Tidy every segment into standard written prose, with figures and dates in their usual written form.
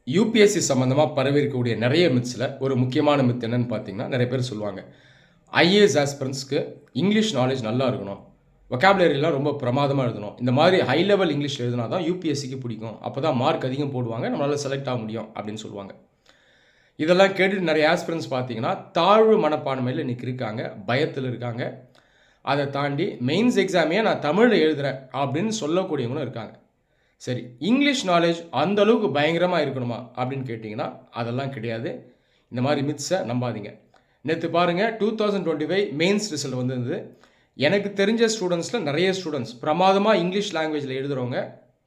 UPSC சம்மந்தமாக பரவியிருக்கக்கூடிய நிறைய மித்ஸில் ஒரு முக்கியமான மித் என்னன்னு பார்த்தீங்கன்னா, நிறைய பேர் சொல்லுவாங்க ஐஏஎஸ் ஆஸ்பிரண்ட்ஸ்க்கு இங்கிலீஷ் நாலேஜ் நல்லா இருக்கணும், வொக்காபுலரிலாம் ரொம்ப பிரமாதமாக எழுதணும், இந்த மாதிரி ஹை லெவல் இங்கிலீஷ் எழுதினா தான் யூபிஎஸ்சிக்கு பிடிக்கும், அப்போ தான் மார்க் அதிகம் போடுவாங்க, நம்மளால் செலக்ட் ஆக முடியும் அப்படின்னு சொல்லுவாங்க. இதெல்லாம் கேட்டுட்டு நிறைய ஆஸ்பிரண்ட்ஸ் பார்த்தீங்கன்னா தாழ்வு மனப்பான்மையில் இன்றைக்கி இருக்காங்க, பயத்தில் இருக்காங்க. அதை தாண்டி மெயின்ஸ் எக்ஸாமையே நான் தமிழில் எழுதுகிறேன் அப்படின்னு சொல்லக்கூடியவங்களும் இருக்காங்க. சரி, இங்கிலீஷ் நாலேஜ் அந்த அளவுக்கு பயங்கரமாக இருக்கணுமா அப்படின்னு கேட்டிங்கன்னா அதெல்லாம் கிடையாது. இந்த மாதிரி மித்ஸை நம்பாதீங்க. நேற்று பாருங்கள் 2025 மெயின்ஸ் ரிசல்ட் வந்திருந்தது. எனக்கு தெரிஞ்ச ஸ்டூடெண்ட்ஸில் நிறைய ஸ்டூடெண்ட்ஸ் பிரமாதமாக இங்கிலீஷ் லாங்குவேஜில் எழுதுகிறவங்க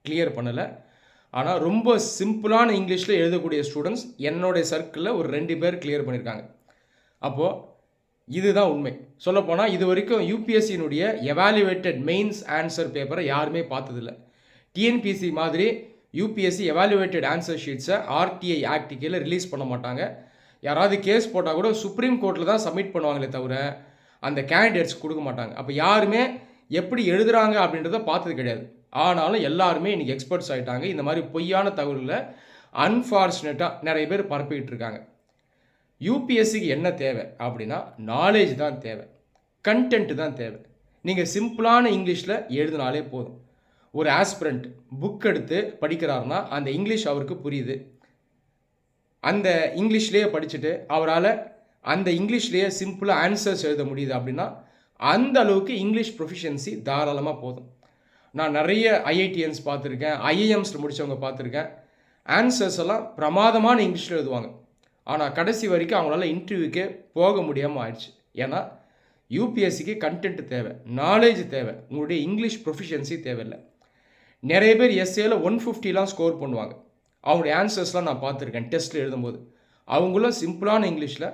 கிளியர் பண்ணலை. ஆனால் ரொம்ப சிம்பிளான இங்கிலீஷில் எழுதக்கூடிய ஸ்டூடெண்ட்ஸ் என்னுடைய சர்க்கிளில் ஒரு 2 பேர் கிளியர் பண்ணியிருக்காங்க. அப்போது இதுதான் உண்மை. சொல்லப்போனால் இது வரைக்கும் யூபிஎஸ்சியினுடைய எவாலுவேட்டட் மெயின்ஸ் ஆன்சர் பேப்பரை யாருமே பார்த்ததில்லை. டிஎன்பிஎஸ்சி மாதிரி யூபிஎஸ்சி எவாலுவேட்டட் ஆன்சர் ஷீட்ஸை ஆர்டிஐ ஆக்ட் கீழே ரிலீஸ் பண்ண மாட்டாங்க. யாராவது கேஸ் போட்டால் கூட சுப்ரீம் கோர்ட்டில் தான் சப்மிட் பண்ணுவாங்களே தவிர அந்த கேண்டிடேட்ஸ் கொடுக்க மாட்டாங்க. அப்போ யாருமே எப்படி எழுதுகிறாங்க அப்படின்றத பார்த்தது கிடையாது. ஆனாலும் எல்லாருமே இன்றைக்கி எக்ஸ்பர்ட்ஸ் ஆகிட்டாங்க. இந்த மாதிரி பொய்யான தகவல்களை அன்ஃபார்ச்சுனேட்டாக நிறைய பேர் பரப்பிக்கிட்டு இருக்காங்க. யூபிஎஸ்சிக்கு என்ன தேவை அப்படின்னா நாலேஜ் தான் தேவை, கண்டென்ட் தான் தேவை. நீங்கள் சிம்பிளான இங்கிலீஷில் எழுதினாலே போதும். ஒரு ஆஸ்பிரண்ட் புக் எடுத்து படிக்கிறாருன்னா அந்த இங்கிலீஷ் அவருக்கு புரியுது. அந்த இங்கிலீஷ்லேயே படிச்சுட்டு அவரால் அந்த இங்கிலீஷ்லேயே சிம்பிளாக ஆன்சர்ஸ் எழுத முடியுது அப்படின்னா அந்த அளவுக்கு இங்கிலீஷ் ப்ரொஃபிஷியன்சி தாராளமாக போதும். நான் நிறைய ஐஐடிஎன்ஸ் பார்த்துருக்கேன், ஐஏஎம்ஸில் முடித்தவங்க பார்த்துருக்கேன். ஆன்சர்ஸ் எல்லாம் பிரமாதமான இங்கிலீஷில் எழுதுவாங்க. ஆனால் கடைசி வரைக்கும் அவங்களால இன்டர்வியூக்கே போக முடியாமல் ஆயிடுச்சு. ஏன்னா யூபிஎஸ்சிக்கு கண்டென்ட் தேவை, நாலேஜ் தேவை, உங்களுடைய இங்கிலீஷ் ப்ரொஃபிஷியன்சி தேவையில்லை. நிறைய பேர் எஸ்ஏல 150 ஸ்கோர் பண்ணுவாங்க. அவங்களுடைய ஆன்சர்ஸ்லாம் நான் பார்த்துருக்கேன் டெஸ்ட்டில் எழுதும்போது. அவங்களும் சிம்பிளான இங்கிலீஷில்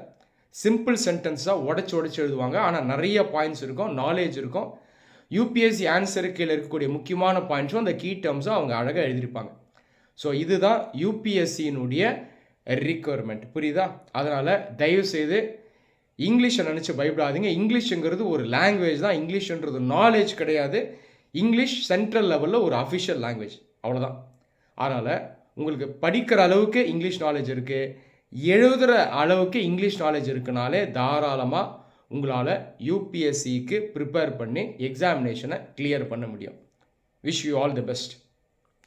சிம்பிள் சென்டென்ஸாக உடச்சி எழுதுவாங்க. ஆனால் நிறைய பாயிண்ட்ஸ் இருக்கும், நாலேஜ் இருக்கும். யூபிஎஸ்சி ஆன்சருக்கு கீழே இருக்கக்கூடிய முக்கியமான பாயிண்ட்ஸும் அந்த கீ டேர்ம்ஸும் அவங்க அழகாக எழுதியிருப்பாங்க. ஸோ இதுதான் யூபிஎஸ்சியினுடைய ரிக்குவயர்மெண்ட். புரியுதா? அதனால் தயவுசெய்து இங்கிலீஷை நினச்சி பயப்படாதீங்க. இங்கிலீஷுங்கிறது ஒரு லாங்குவேஜ் தான். இங்கிலீஷ்ன்றது நாலேஜ் கிடையாது. இங்கிலீஷ் சென்ட்ரல் லெவலில் ஒரு அஃபிஷியல் லாங்குவேஜ், அவ்வளோதான். அதனால் உங்களுக்கு படிக்கிற அளவுக்கு இங்கிலீஷ் நாலேஜ் இருக்குது, எழுதுகிற அளவுக்கு இங்கிலீஷ் நாலேஜ் இருக்குனாலே தாராளமாக உங்களால் யூபிஎஸ்சிக்கு ப்ரிப்பேர் பண்ணி எக்ஸாமினேஷனை கிளியர் பண்ண முடியும். Wish you all the best.